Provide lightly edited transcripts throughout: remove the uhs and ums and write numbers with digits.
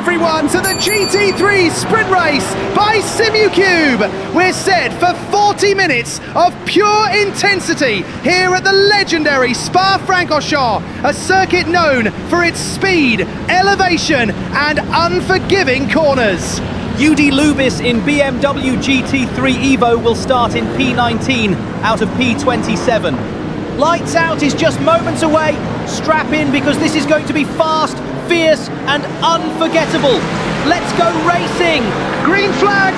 everyone to the GT3 sprint race by Simucube. We're set for 40 minutes of pure intensity here at the legendary Spa-Francorchamps, a circuit known for its speed, elevation and unforgiving corners. Yudi Lubis in BMW GT3 Evo will start in P19 out of P27. Lights out is just moments away. Strap in because this is going to be fast, fierce and unforgettable. Let's go racing! Green flag,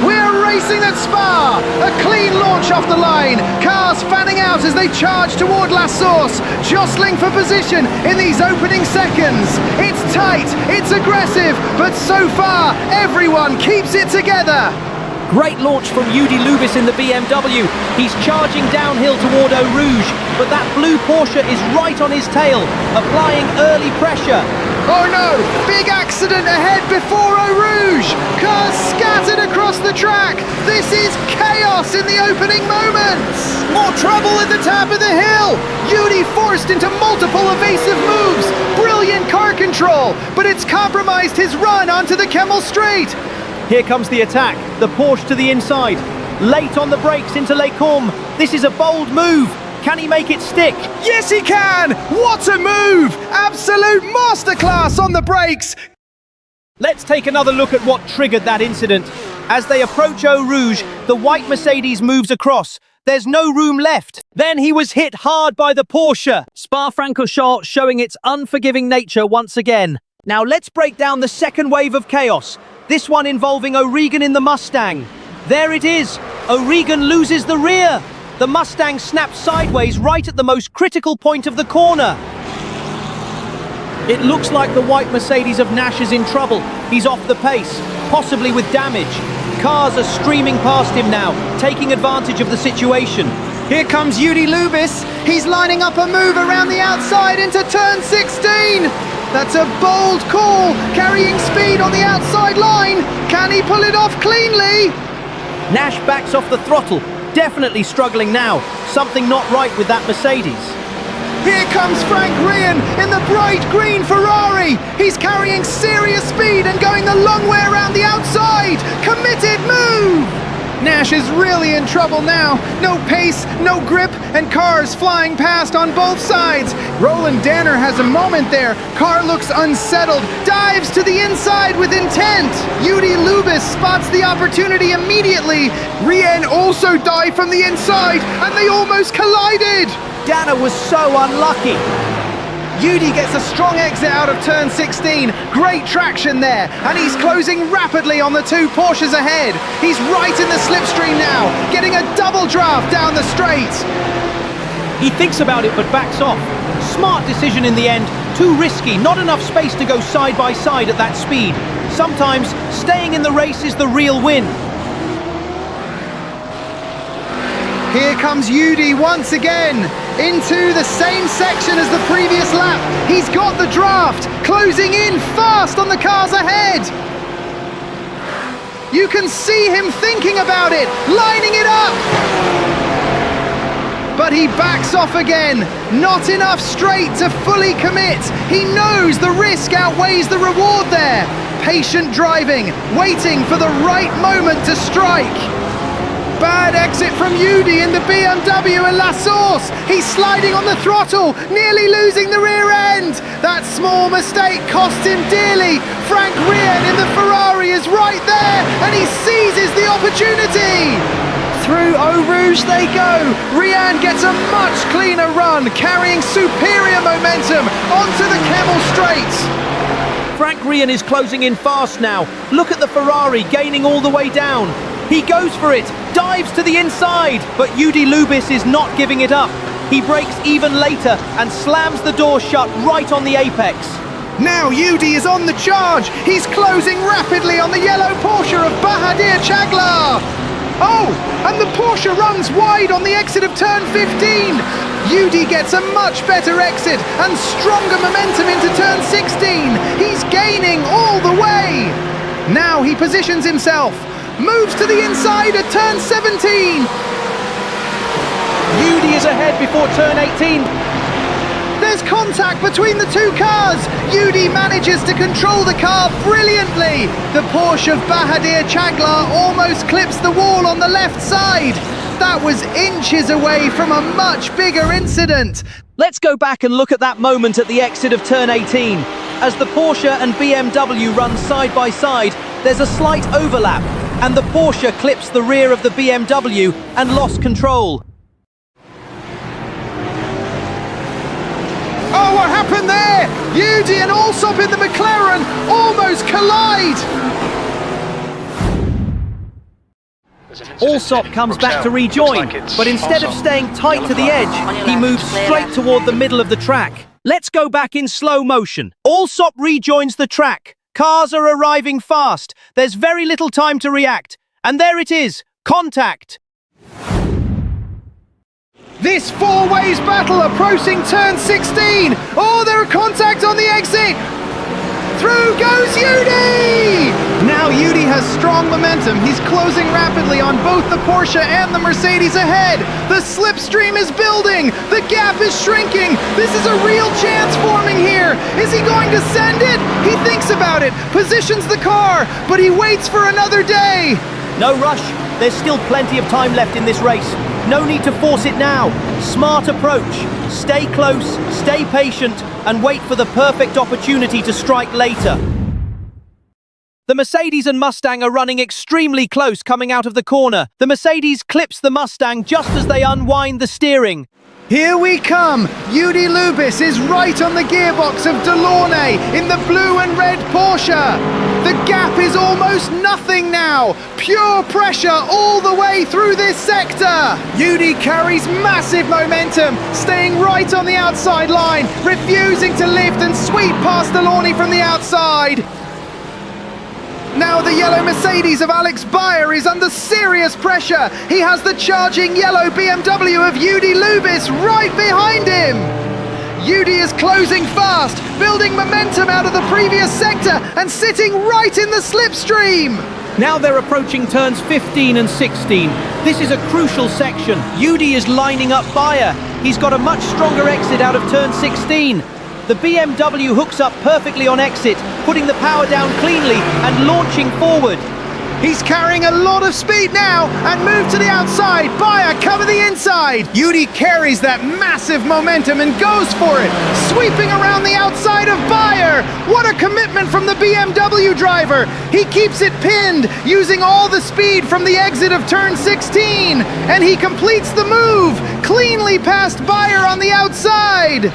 we're racing at Spa! A clean launch off the line, cars fanning out as they charge toward La Source, jostling for position in these opening seconds. It's tight, it's aggressive, but so far everyone keeps it together. Great launch from Yudi Lubis in the BMW. He's charging downhill toward Eau Rouge, but that blue Porsche is right on his tail, applying early pressure. Oh no! Big accident ahead before Eau Rouge! Cars scattered across the track! This is chaos in the opening moments! More trouble at the top of the hill! Yudi forced into multiple evasive moves! Brilliant car control, but it's compromised his run onto the Kemmel Straight! Here comes the attack, the Porsche to the inside. Late on the brakes into Les Combes. This is a bold move. Can he make it stick? Yes, he can! What a move! Absolute masterclass on the brakes! Let's take another look at what triggered that incident. As they approach Eau Rouge, the white Mercedes moves across. There's no room left. Then he was hit hard by the Porsche. Spa-Francorchamps showing its unforgiving nature once again. Now let's break down the second wave of chaos. This one involving O'Regan in the Mustang. There it is. O'Regan loses the rear. The Mustang snaps sideways right at the most critical point of the corner. It looks like the white Mercedes of Nash is in trouble. He's off the pace, possibly with damage. Cars are streaming past him now, taking advantage of the situation. Here comes Yudi Lubis. He's lining up a move around the outside into turn 16. That's a bold call, carrying speed on the outside line. Can he pull it off cleanly? Nash backs off the throttle, definitely struggling now. Something not right with that Mercedes. Here comes Frank Ryan in the bright green Ferrari. He's carrying serious speed and going the long way around the outside. Committed move! Nash is really in trouble now. No pace, no grip, and cars flying past on both sides. Roland Danner has a moment there. Car looks unsettled, dives to the inside with intent. Yudi Lubis spots the opportunity immediately. Rien also dived from the inside, and they almost collided. Danner was so unlucky. Yudi gets a strong exit out of turn 16. Great traction there, and he's closing rapidly on the two Porsches ahead. He's right in the slipstream now, getting a double draft down the straight. He thinks about it but backs off. Smart decision in the end, too risky, not enough space to go side by side at that speed. Sometimes staying in the race is the real win. Here comes Yudi once again, into the same section as the previous lap. He's got the draft, closing in fast on the cars ahead. You can see him thinking about it, lining it up. But he backs off again. Not enough straight to fully commit. He knows the risk outweighs the reward there. Patient driving, waiting for the right moment to strike. Bad exit from Yudi in the BMW in La Source. He's sliding on the throttle, nearly losing the rear end. That small mistake cost him dearly. Frank Rien in the Ferrari is right there, and he seizes the opportunity. Through Eau Rouge they go. Rien gets a much cleaner run, carrying superior momentum onto the Kemmel Straight. Frank Rien is closing in fast now. Look at the Ferrari gaining all the way down. He goes for it, dives to the inside, but Yudi Lubis is not giving it up. He brakes even later and slams the door shut right on the apex. Now Yudi is on the charge. He's closing rapidly on the yellow Porsche of Bahadir Chaglar. Oh, and the Porsche runs wide on the exit of turn 15. Yudi gets a much better exit and stronger momentum into turn 16. He's gaining all the way. Now he positions himself. Moves to the inside at turn 17. Yudi is ahead before turn 18. There's contact between the two cars. Yudi manages to control the car brilliantly. The Porsche of Bahadir Chaglar almost clips the wall on the left side. That was inches away from a much bigger incident. Let's go back and look at that moment at the exit of turn 18. As the Porsche and BMW run side by side, there's a slight overlap, and the Porsche clips the rear of the BMW and lost control. Oh, what happened there? Yudi and Alsop in the McLaren almost collide. Alsop comes back to rejoin, but instead of staying tight to the edge, he moves straight toward the middle of the track. Let's go back in slow motion. Alsop rejoins the track. Cars are arriving fast. There's very little time to react. And there it is, contact. This four-ways battle approaching turn 16. Oh, there are contact on the exit. Through goes Yudi! Now Yudi has strong momentum. He's closing rapidly on both the Porsche and the Mercedes ahead. The slipstream is building. The gap is shrinking. This is a real chance forming here. Is he going to send it? He thinks about it, positions the car, but he waits for another day. No rush. There's still plenty of time left in this race. No need to force it now. Smart approach. Stay close, stay patient, and wait for the perfect opportunity to strike later. The Mercedes and Mustang are running extremely close coming out of the corner. The Mercedes clips the Mustang just as they unwind the steering. Here we come! Yudi Lubis is right on the gearbox of Delaunay in the blue and red Porsche! The gap is almost nothing now! Pure pressure all the way through this sector! Yudi carries massive momentum, staying right on the outside line, refusing to lift and sweep past Delaunay from the outside! Now the yellow Mercedes of Alex Bayer is under serious pressure. He has the charging yellow BMW of Yudi Lubis right behind him. Yudi is closing fast, building momentum out of the previous sector and sitting right in the slipstream. Now they're approaching turns 15 and 16. This is a crucial section. Yudi is lining up Bayer. He's got a much stronger exit out of turn 16. The BMW hooks up perfectly on exit, putting the power down cleanly and launching forward. He's carrying a lot of speed now and move to the outside. Bayer cover the inside. Yudi carries that massive momentum and goes for it, sweeping around the outside of Bayer. What a commitment from the BMW driver. He keeps it pinned, using all the speed from the exit of turn 16. And he completes the move, cleanly past Bayer on the outside.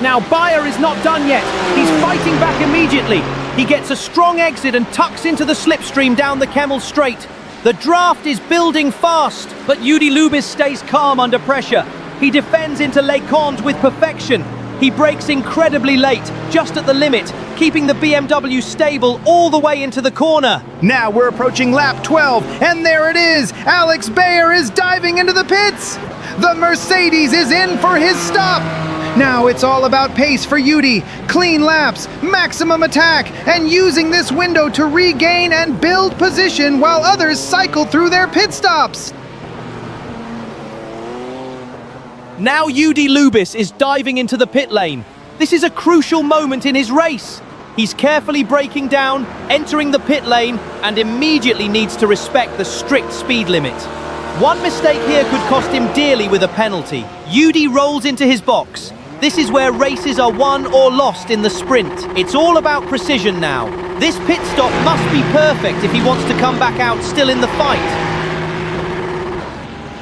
Now Bayer is not done yet. He's fighting back immediately. He gets a strong exit and tucks into the slipstream down the Kemmel Straight. The draft is building fast, but Yudi Lubis stays calm under pressure. He defends into Les Condes with perfection. He brakes incredibly late, just at the limit, keeping the BMW stable all the way into the corner. Now we're approaching lap 12, and there it is! Alex Bayer is diving into the pits! The Mercedes is in for his stop! Now it's all about pace for Yudi. Clean laps, maximum attack, and using this window to regain and build position while others cycle through their pit stops. Now Yudi Lubis is diving into the pit lane. This is a crucial moment in his race. He's carefully braking down, entering the pit lane, and immediately needs to respect the strict speed limit. One mistake here could cost him dearly with a penalty. Yudi rolls into his box. This is where races are won or lost in the sprint. It's all about precision now. This pit stop must be perfect if he wants to come back out still in the fight.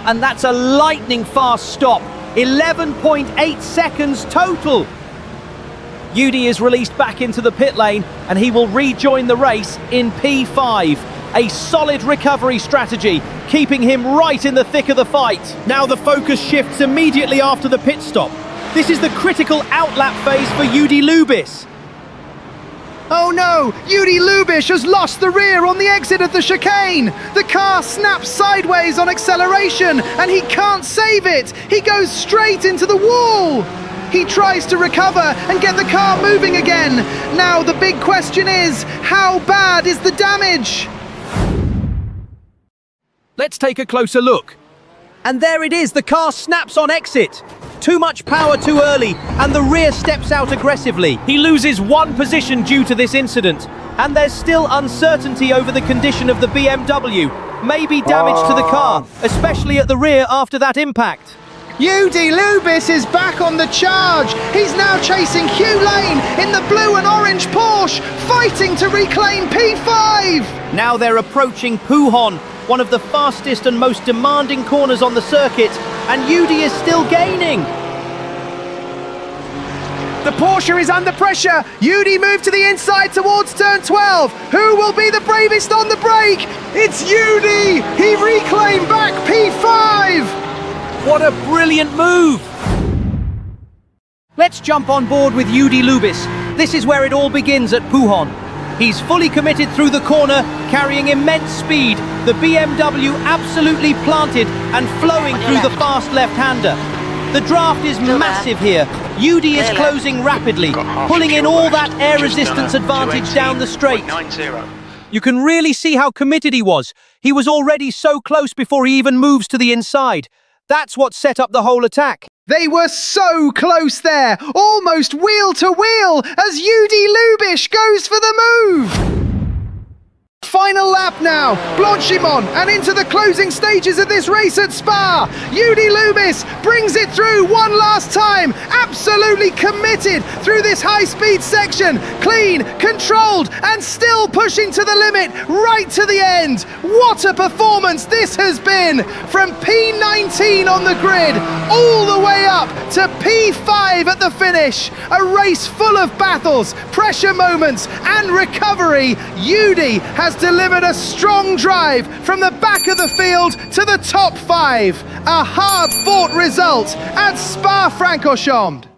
And that's a lightning fast stop. 11.8 seconds total. Yudi is released back into the pit lane and he will rejoin the race in P5. A solid recovery strategy, keeping him right in the thick of the fight. Now the focus shifts immediately after the pit stop. This is the critical outlap phase for Yudi Lubis. Oh no! Yudi Lubis has lost the rear on the exit of the chicane! The car snaps sideways on acceleration and he can't save it! He goes straight into the wall! He tries to recover and get the car moving again. Now the big question is, how bad is the damage? Let's take a closer look. And there it is, the car snaps on exit. Too much power too early, and the rear steps out aggressively. He loses one position due to this incident, and there's still uncertainty over the condition of the BMW. Maybe damage to the car, especially at the rear after that impact. Yudi Lubis is back on the charge. He's now chasing Hugh Lane in the blue and orange Porsche, fighting to reclaim P5. Now they're approaching Puhon, one of the fastest and most demanding corners on the circuit, and Yudi is still gaining. The Porsche is under pressure. Yudi moved to the inside towards turn 12. Who will be the bravest on the brake? It's Yudi. He reclaimed back P5. What a brilliant move! Let's jump on board with Yudi Lubis. This is where it all begins at Puhon. He's fully committed through the corner, carrying immense speed. The BMW absolutely planted and flowing through the fast left-hander. The draft is massive here. Yudi is closing rapidly, pulling in all that air resistance advantage down the straight. You can really see how committed he was. He was already so close before he even moves to the inside. That's what set up the whole attack. They were so close there, almost wheel to wheel, as Yudi Lubis goes for the move. Final lap now, Blanchimont, and into the closing stages of this race at Spa. Yudi Lubis brings it through one last time, absolutely committed through this high-speed section, clean, controlled, and still pushing to the limit, right to the end. What a performance this has been, from P19 on the grid, all the way up to P5 at the finish. A race full of battles, pressure moments, and recovery. Yudi has delivered a strong drive from the back of the field to the top 5. A hard-fought result at Spa-Francorchamps.